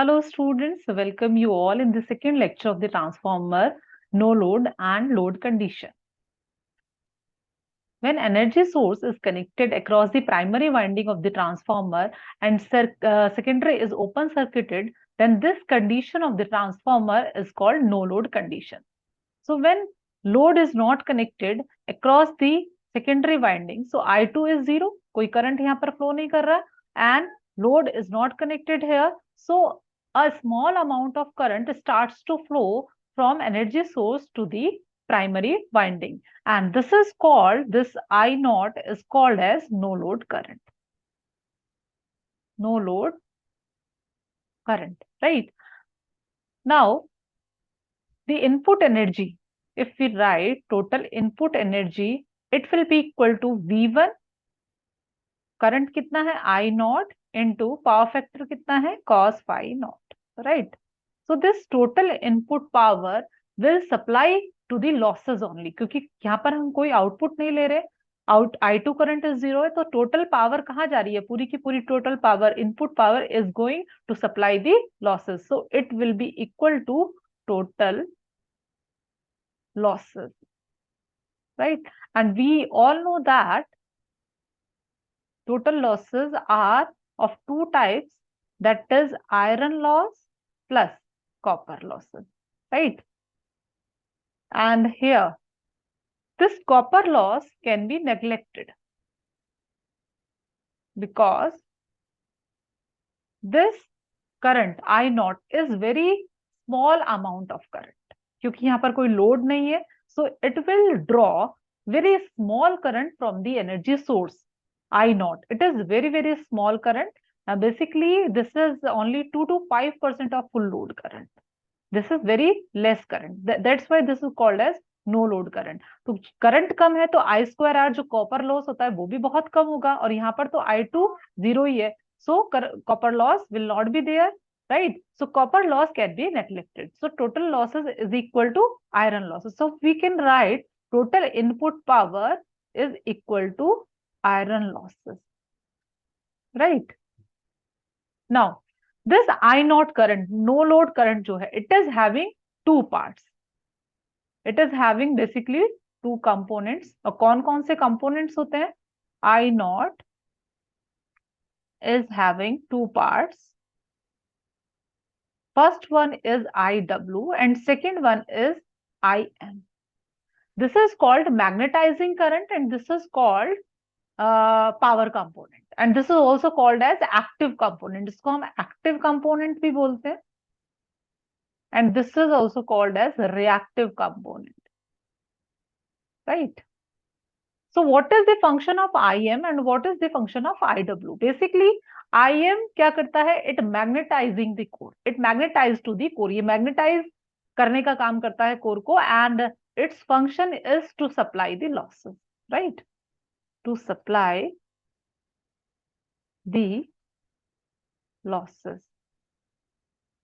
Hello students, welcome you all in the second lecture of the transformer no load and load condition. When energy source is connected across the primary winding of the transformer and secondary is open circuited, then this condition of the transformer is called no load condition. So when load is not connected across the secondary winding, so I2 is 0, कोई current यहाँ पर flow नहीं कर रहा, and load is not connected here, so a small amount of current starts to flow from energy source to the primary winding, and this I naught is called as no load current. No load current, right? Now, the input energy, if we write total input energy, it will be equal to V1, current कितना है I naught into power factor कितना है cos phi naught, right? So this total input power will supply to the losses only, क्योंकि यहाँ पर हम कोई output नहीं ले रहे, I2 करंट इज 0 है, तो टोटल पावर कहाँ जा रही है, पूरी की पूरी total power, input power is going to supply the losses, so it will be equal to total losses, right? And we all know that total losses are of two types, that is iron loss plus copper losses, right? And here this copper loss can be neglected because this current I naught is very small amount of current, क्योंकि यहाँ पर कोई load नहीं है, so it will draw very small current from the energy source I naught. It is very small current. Basically this is only 2 to 5% of full load current. This is very less current. That's why this is called as no load current. तो current कम है तो I square R जो copper loss होता है वो भी बहुत कम होगा, और यहाँ पर तो I2 0 ही है, so copper loss will not be there, right? So copper loss can be neglected. So total losses is equal to iron losses. So we can write total input power is equal to iron losses, right? Now this I naught current, no load current जो है, it is having two parts. It is having basically two components. और कौन कौन से components होते हैं? I naught is having two parts. First one is IW and second one is IM. This is called magnetizing current and this is called power component, and this is also called as active component. इसको हम active component भी बोलते हैं, and this is also called as reactive component, right? So what is the function of IM and what is the function of IW? Basically IM क्या करता है? It magnetizing the core. It magnetize to the core. ये magnetize करने का काम करता है core को, and its function is to supply the losses, right? To supply the losses.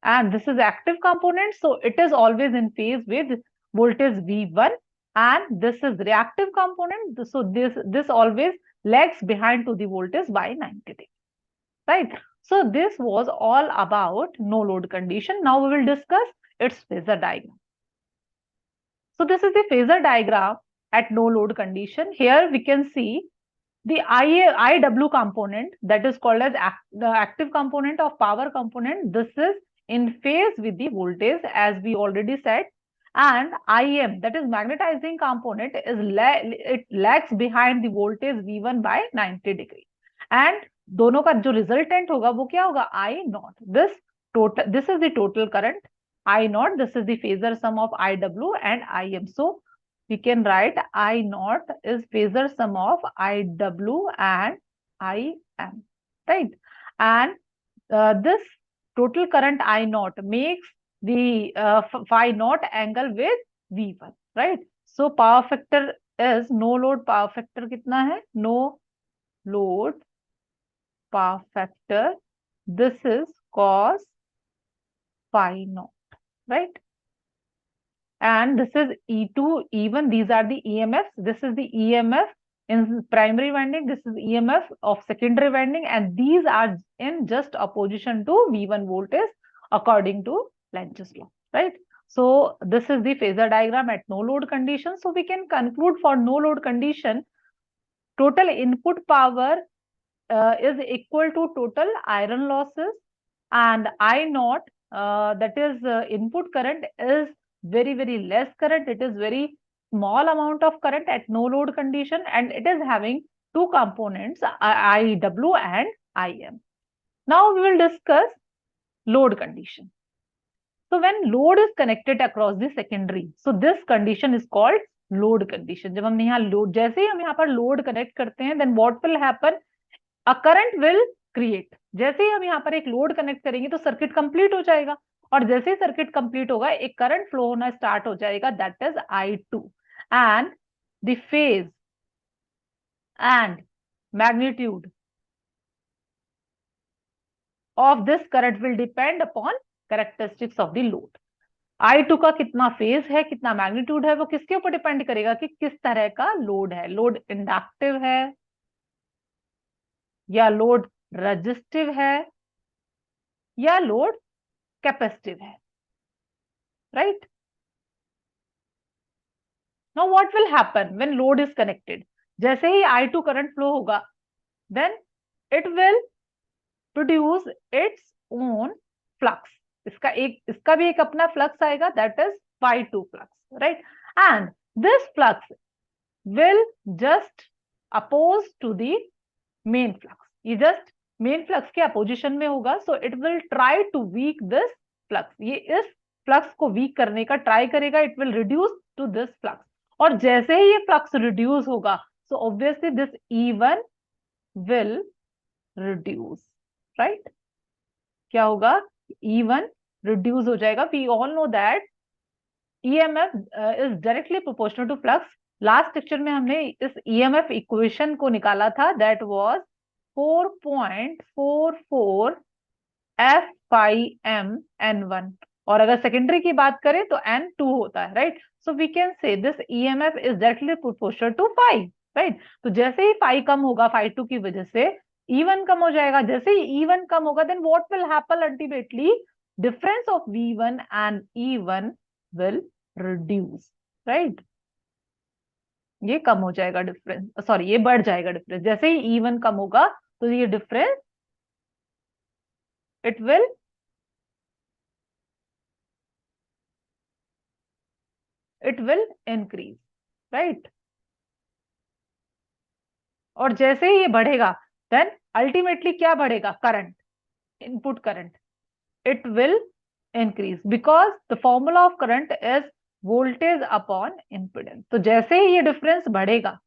And this is active component, so it is always in phase with voltage V1, and this is reactive component, so this always lags behind to the voltage by 90 degrees, right? So this was all about no load condition. Now we will discuss its phasor diagram. So this is the phasor diagram at no load condition. Here we can see the IW component, that is called as the active component of power component. This is in phase with the voltage, as we already said, and IM, that is magnetizing component, is it lags behind the voltage V1 by 90 degree, and दोनों का जो resultant होगा वो क्या होगा? I naught. This is the total current I naught. This is the phasor sum of IW and IM. So we can write I naught is phasor sum of IW and IM, right? And this total current I naught makes the phi naught angle with V1, right? So power factor is, no load power factor कितना है? No load power factor, this is cos phi naught, right? And this is E2, E1, these are the EMFs. This is the EMF in primary winding, this is EMF of secondary winding, and these are in just opposition to V1 voltage. according to Lenz's law, right? So this is the phasor diagram at no load condition. So we can conclude for no load condition, total input power is equal to total iron losses, and I naught, that is input current, is very, very less current. It is very small amount of current at no load condition, and it is having two components, IW and IM. Now we will discuss load condition. So when load is connected across the secondary, so this condition is called load condition. जब हम यहाँ load, जैसे ही हम यहाँ पर load connect करते हैं, then what will happen? A current will create. जैसे ही हम यहाँ पर एक लोड कनेक्ट करेंगे तो सर्किट कंप्लीट हो जाएगा, और जैसे ही सर्किट कंप्लीट होगा एक करंट फ्लो होना स्टार्ट हो जाएगा, that is I2, and the phase and magnitude of this current will depend upon characteristics of the load. I2 का कितना फेज है, कितना मैग्नीट्यूड है, वो किसके ऊपर डिपेंड करेगा कि किस तरह का लोड है. लोड इंडक्टिव है या लोड रेजिस्टिव है या लोड कैपेसिटिव है, right? Now what will happen when load is connected? जैसे ही I2 करंट फ्लो होगा, then it will produce its own flux. इसका भी एक अपना फ्लक्स आएगा, that is phi2 flux, right? And this flux will just oppose to the main flux. ये just main flux के अपोजिशन में होगा, so it will try to weak this flux. ये इस फ्लक्स को वीक करने का ट्राई करेगा, it will reduce to this flux. और जैसे ही ये फ्लक्स रिड्यूस होगा, so obviously this E1 will reduce, right? क्या होगा? E1 रिड्यूस हो जाएगा. We all know that EMF is directly proportional to flux. Last lecture में हमने इस EMF इक्वेशन को निकाला था, दैट वाज 4.44 F5M N1, और अगर सेकेंडरी की बात करें तो N2 होता है, right? So we can say this EMF is directly proportional to phi, right? तो जैसे ही फाई कम होगा फाई2 की वजह से, E1 कम हो जाएगा. जैसे ही E1 कम होगा, then what will happen ultimately? Difference of V1 and E1 will reduce, right? ये कम हो जाएगा डिफरेंस, सॉरी ये बढ़ जाएगा डिफरेंस. जैसे ही E1 कम होगा तो ये difference it will increase, right? और जैसे ही ये बढ़ेगा, देन अल्टीमेटली क्या बढ़ेगा? Current, input current, it will increase because the formula of current is voltage upon impedance. तो जैसे ही ये डिफरेंस बढ़ेगा,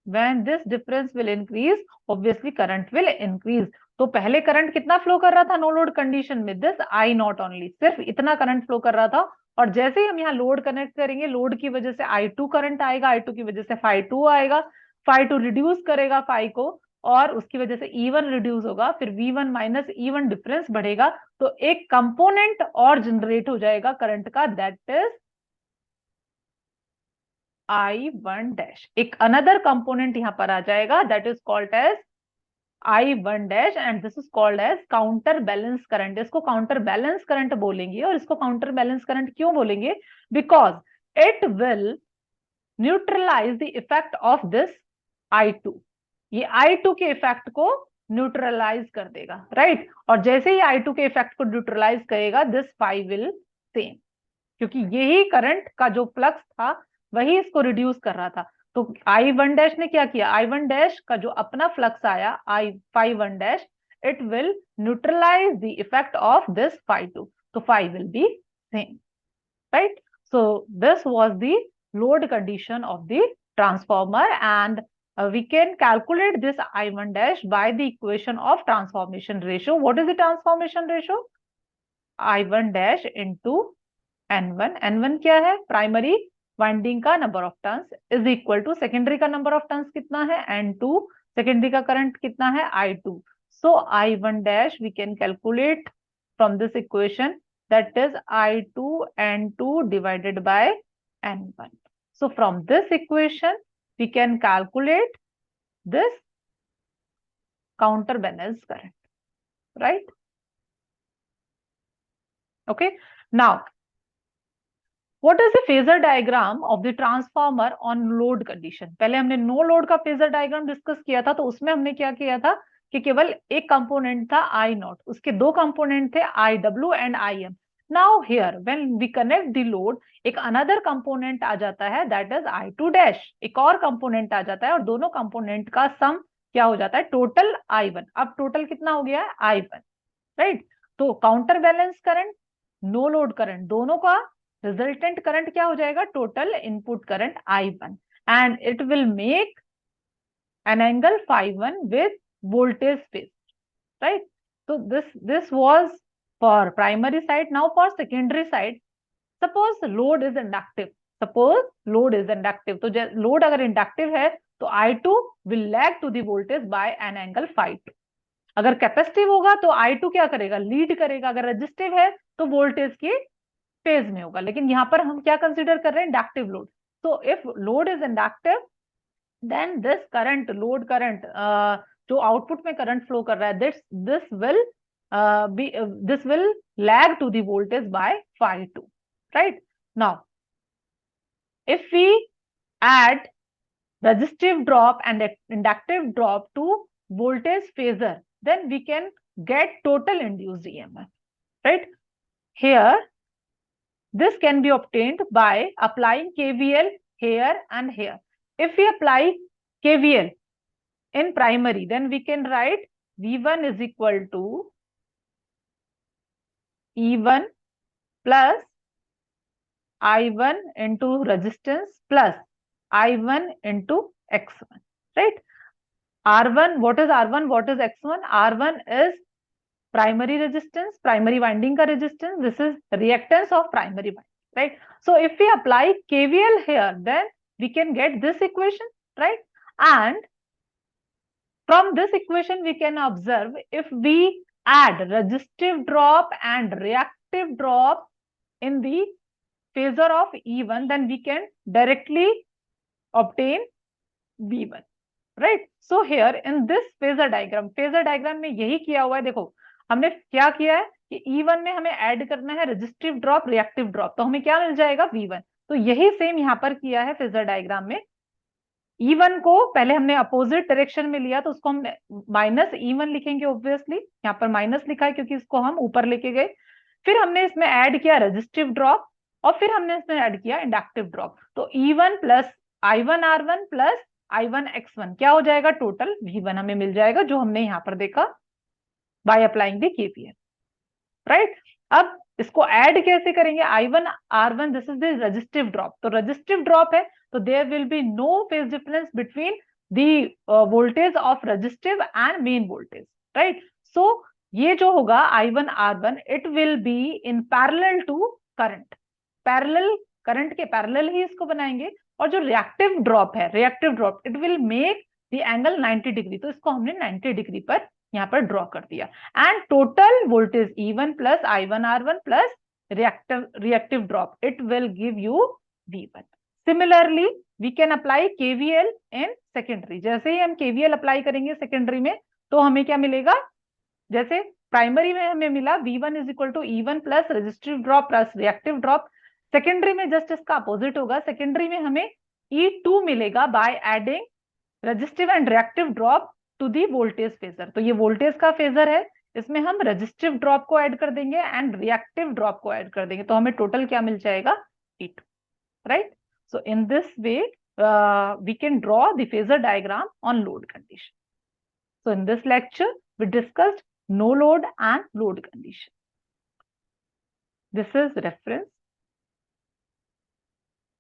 when this difference will increase, obviously current will increase. तो पहले करंट कितना फ्लो कर रहा था नो लोड कंडीशन में? दिस I नॉट ओनली, सिर्फ इतना करंट फ्लो कर रहा था. और जैसे ही हम यहाँ लोड कनेक्ट करेंगे, लोड की वजह से I2 करंट आएगा, I2 की वजह से phi2 आएगा, phi2 रिड्यूस करेगा phi को, और उसकी वजह से E1 रिड्यूस होगा, फिर V1 माइनस E1 डिफरेंस बढ़ेगा, तो एक कंपोनेंट और जनरेट हो जाएगा करंट का, दैट इज I1 डैश. एक अनदर कंपोनेंट यहां पर आ जाएगा, that is called as I1 dash, and this is called as counter balance current. इसको काउंटर बैलेंस करंट बोलेंगे. और इसको काउंटर बैलेंस करंट क्यों बोलेंगे? Because it will neutralise the effect of this I2. ये I2 के इफेक्ट को neutralise कर देगा, राइट? और जैसे ही I2 के इफेक्ट को न्यूट्रलाइज करेगा, दिस फाई विल सेम, क्योंकि यही करंट का जो फ्लक्स था वही इसको रिड्यूस कर रहा था. तो I1 डैश ने क्या किया? I1 डैश का जो अपना फ्लक्स आया phi1 dash, it will neutralise the effect of this phi2, तो phi will be same, right? So this was the load condition of the transformer, and we can calculate this I1 dash by the equation of transformation ratio. What is the transformation ratio? I1 dash into N1. N1 क्या है? Primary winding का number of turns is equal to secondary का number of turns कितना है? N2. Secondary का current कितना है? I2. So I1 dash we can calculate from this equation, that is I2 N2 divided by N1. So from this equation we can calculate this counterbalance current. right? Okay, now what is the phasor diagram of the transformer on load condition? पहले हमने no load का phasor diagram discuss किया था, तो उसमें हमने क्या किया था कि केवल एक कंपोनेंट था आई नॉट, उसके दो कंपोनेंट थे I W and I M. Now here when we connect the load, एक अनदर कंपोनेंट आ जाता है, that is I two dash, एक और कंपोनेंट आ जाता है, और दोनों कंपोनेंट का सम क्या हो जाता है, टोटल आई वन. अब टोटल कितना हो गया है, आई वन, राइट? तो counter balance current, no load current, दोनों का रिजल्टेंट करंट क्या हो जाएगा, total input current I1, and it will make an angle phi1 with voltage phase, right? So this was for primary side. Now for secondary side, suppose load is inductive, suppose load is inductive, तो load अगर inductive है तो I2 will lag to the voltage by an angle phi2. अगर capacitive होगा तो I2 क्या करेगा, lead करेगा. अगर रेजिस्टिव है तो वोल्टेज की फेज में होगा. लेकिन यहां पर हम क्या कंसीडर कर रहे हैं, inductive load. So if load is inductive, then this current, load current, जो आउटपुट में करंट फ्लो कर रहा है, this will lag to the voltage by phi 2, right? Now if we add resistive drop and inductive drop to voltage phasor, then we can get total induced EMF, right? Here this can be obtained by applying KVL here and here. If we apply KVL in primary, then we can write V1 is equal to E1 plus I1 into resistance plus I1 into X1, right? R1, what is R1? What is X1? R1 is primary resistance, primary winding ka resistance. This is reactance of primary winding, right? So if we apply KVL here, then we can get this equation, right? And from this equation, we can observe if we add resistive drop and reactive drop in the phasor of E1, then we can directly obtain V1, right? So here in this phasor diagram में यही किया हुआ है. देखो हमने क्या किया है कि E1 में हमें ऐड करना है रेजिस्टिव ड्रॉप, रिएक्टिव ड्रॉप, तो हमें क्या मिल जाएगा, V1. तो यही सेम यहाँ पर किया है फेजर डायग्राम में. E1 को पहले हमने अपोजिट डायरेक्शन में लिया, तो उसको हम माइनस E1 लिखेंगे. ऑब्वियसली यहाँ पर माइनस लिखा है क्योंकि इसको हम ऊपर लेके गए. फिर हमने इसमें ऐड किया रेजिस्टिव ड्रॉप, और फिर हमने इसमें ऐड किया इंडक्टिव ड्रॉप. तो E1 plus I1 R1 plus I1 X1 क्या हो जाएगा, टोटल V1 हमें मिल जाएगा, जो हमने यहाँ पर देखा by applying the KVL, right? अब इसको ऐड कैसे करेंगे, I1 R1, this is the resistive drop. तो रेजिस्टिव ड्रॉप है तो there will be no phase difference between the voltage of resistive and main voltage, right? So ये जो होगा I1 R1, it will be in parallel to current, parallel current के parallel ही इसको बनाएंगे. और जो रिएक्टिव ड्रॉप है, reactive drop, it will make the angle 90 degree. तो इसको हमने 90 डिग्री पर यहाँ पर ड्रॉ कर दिया. And total voltage E1 plus I1 R1 plus reactive drop, it will give you V1. Similarly we can apply KVL in secondary. जैसे ही हम KVL अप्लाई करेंगे सेकेंडरी में, तो हमें क्या मिलेगा, जैसे प्राइमरी में हमें मिला V1 is equal to E1 plus resistive drop plus reactive drop. Secondary में जस्ट इसका अपोजिट होगा. सेकेंडरी में हमें E2 मिलेगा by adding resistive and reactive drop to the voltage phasor. तो ये वोल्टेज का फेजर है, इसमें हम रेजिस्टिव ड्रॉप को ऐड कर देंगे एंड रिएक्टिव ड्रॉप को ऐड कर देंगे, तो हमें टोटल क्या मिल जाएगा, E2, right? So in this way we can draw the phasor diagram on load condition. So in this lecture we discussed no load and load condition. This is reference.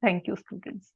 Thank you, students.